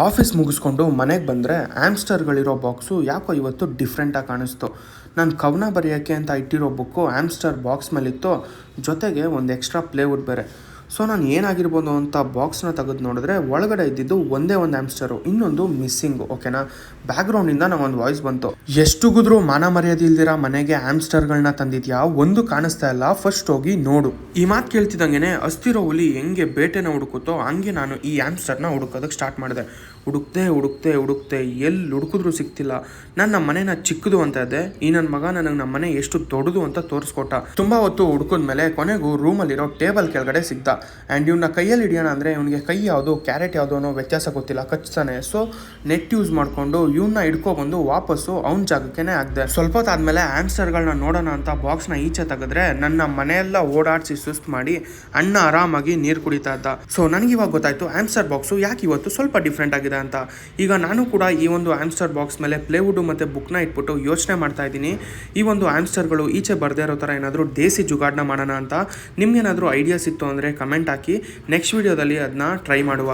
Office ಮುಗಿಸ್ಕೊಂಡು ಮನೆಗೆ ಬಂದರೆ ಆ್ಯಮ್ಸ್ಟರ್ಗಳಿರೋ ಬಾಕ್ಸು ಯಾಕೋ ಇವತ್ತು ಡಿಫ್ರೆಂಟಾಗಿ ಕಾಣಿಸ್ತು. ನಾನು ಕವನ ಬರೆಯೋಕ್ಕೆ ಅಂತ ಇಟ್ಟಿರೋ ಬುಕ್ಕು ಆ್ಯಮ್ಸ್ಟರ್ ಬಾಕ್ಸ್ ಮೇಲಿತ್ತು, ಜೊತೆಗೆ ಒಂದು ಎಕ್ಸ್ಟ್ರಾ ಪ್ಲೇವುಡ್ ಬೇರೆ. ಸೊ ನಾನು ಏನಾಗಿರ್ಬೋದು ಅಂತ ಬಾಕ್ಸ್ನ ತೆಗೆದು ನೋಡಿದ್ರೆ ಒಳಗಡೆ ಇದ್ದಿದ್ದು ಒಂದೇ ಒಂದು ಆ್ಯಮ್ಸ್ಟರು, ಇನ್ನೊಂದು ಮಿಸ್ಸಿಂಗು. ಓಕೆನಾ, ಬ್ಯಾಕ್ಗ್ರೌಂಡಿಂದ ನಂಗೊಂದು ವಾಯ್ಸ್ ಬಂತು, ಎಷ್ಟು ಗುದ್ರು ಮಾನ ಮರ್ಯಾದೆ ಇಲ್ದಿರ ಮನೆಗೆ ಆ್ಯಮ್ಸ್ಟರ್ಗಳನ್ನ ತಂದಿದ್ಯಾ, ಒಂದು ಕಾಣಿಸ್ತಾ ಇಲ್ಲ, ಫಸ್ಟ್ ಹೋಗಿ ನೋಡು. ಈ ಮಾತು ಕೇಳ್ತಿದ್ದಂಗೆ ಅಸ್ತಿರೋ ಹುಲಿ ಹೆಂಗೆ ಬೇಟೆನ ಹುಡುಕುತ್ತೋ ಹಂಗೆ ನಾನು ಈ ಆ್ಯಮ್ಸ್ಟರ್ನ ಹುಡುಕೋದಕ್ಕೆ ಸ್ಟಾರ್ಟ್ ಮಾಡಿದೆ. ಹುಡುಕ್ತೆ ಎಲ್ಲಿ ಹುಡುಕಿದ್ರು ಸಿಗ್ತಿಲ್ಲ. ನಾನು ನಮ್ಮ ಮನೇನ ಚಿಕ್ಕದು ಅಂತ ಇದ್ದೆ, ಈ ನನ್ನ ಮಗ ನನಗೆ ನಮ್ಮ ಮನೆ ಎಷ್ಟು ದೊಡ್ಡದು ಅಂತ ತೋರಿಸ್ಕೊಟ್ಟ. ತುಂಬ ಹೊತ್ತು ಹುಡುಕಿದ್ಮೇಲೆ ಕೊನೆಗೂ ರೂಮಲ್ಲಿರೋ ಟೇಬಲ್ ಕೆಳಗಡೆ ಸಿಗ್ದ. ಆ್ಯಂಡ್ ಇವನ್ನ ಕೈಯಲ್ಲಿ ಹಿಡಿಯೋಣ ಅಂದರೆ ಇವನಿಗೆ ಕೈ ಯಾವುದು ಕ್ಯಾರೆಟ್ ಯಾವುದು ಅನ್ನೋ ವ್ಯತ್ಯಾಸ ಗೊತ್ತಿಲ್ಲ, ಕಚ್ತಾನೆ. ಸೊ ನೆಟ್ ಯೂಸ್ ಮಾಡಿಕೊಂಡು ಇವನ್ನ ಹಿಡ್ಕೊಬಂದು ವಾಪಸ್ಸು ಅವನ ಜಾಗಕ್ಕೆ ಹಾಕಿದೆ. ಸ್ವಲ್ಪ ಹೊತ್ತಾದ್ಮೇಲೆ ಆ್ಯಮ್ಸ್ಟರ್ಗಳನ್ನ ನೋಡೋಣ ಅಂತ ಬಾಕ್ಸ್ನ ಈಚೆ ತೆಗೆದ್ರೆ ನನ್ನ ಮನೆಯೆಲ್ಲ ಓಡಾಡಿಸಿ ಸುಸ್ತು ಮಾಡಿ ಅಣ್ಣ ಆರಾಮಾಗಿ ನೀರು ಕುಡಿತಾ ಇದ್ದ. ಸೊ ನನಗಿವಾಗ ಗೊತ್ತಾಯಿತು ಆ್ಯಮ್ಸ್ಟರ್ ಬಾಕ್ಸು ಯಾಕೆ ಇವತ್ತು ಸ್ವಲ್ಪ ಡಿಫ್ರೆಂಟ್ ಆಗಿದೆ ಅಂತ. ಈಗ ನಾನು ಕೂಡ ಈ ಒಂದು ಆ್ಯಮ್ಸ್ಟರ್ ಬಾಕ್ಸ್ ಮೇಲೆ ಪ್ಲೇವುಡ್ ಮತ್ತು ಬುಕ್ನ ಇಟ್ಬಿಟ್ಟು ಯೋಚನೆ ಮಾಡ್ತಾ ಇದ್ದೀನಿ, ಈ ಒಂದು ಆ್ಯಮ್ಸ್ಟರ್ಗಳು ಈಚೆ ಬರದೇ ಇರೋ ಥರ ಏನಾದರೂ ದೇಸಿ ಜುಗಾಡನ್ನ ಮಾಡೋಣ ಅಂತ. ನಿಮ್ಗೇನಾದರೂ ಐಡಿಯಾಸ್ ಇತ್ತು ಅಂದರೆ ಕಮೆಂಟ್ ಹಾಕಿ, ನೆಕ್ಸ್ಟ್ ವೀಡಿಯೋದಲ್ಲಿ ಅದನ್ನ ಟ್ರೈ ಮಾಡುವ.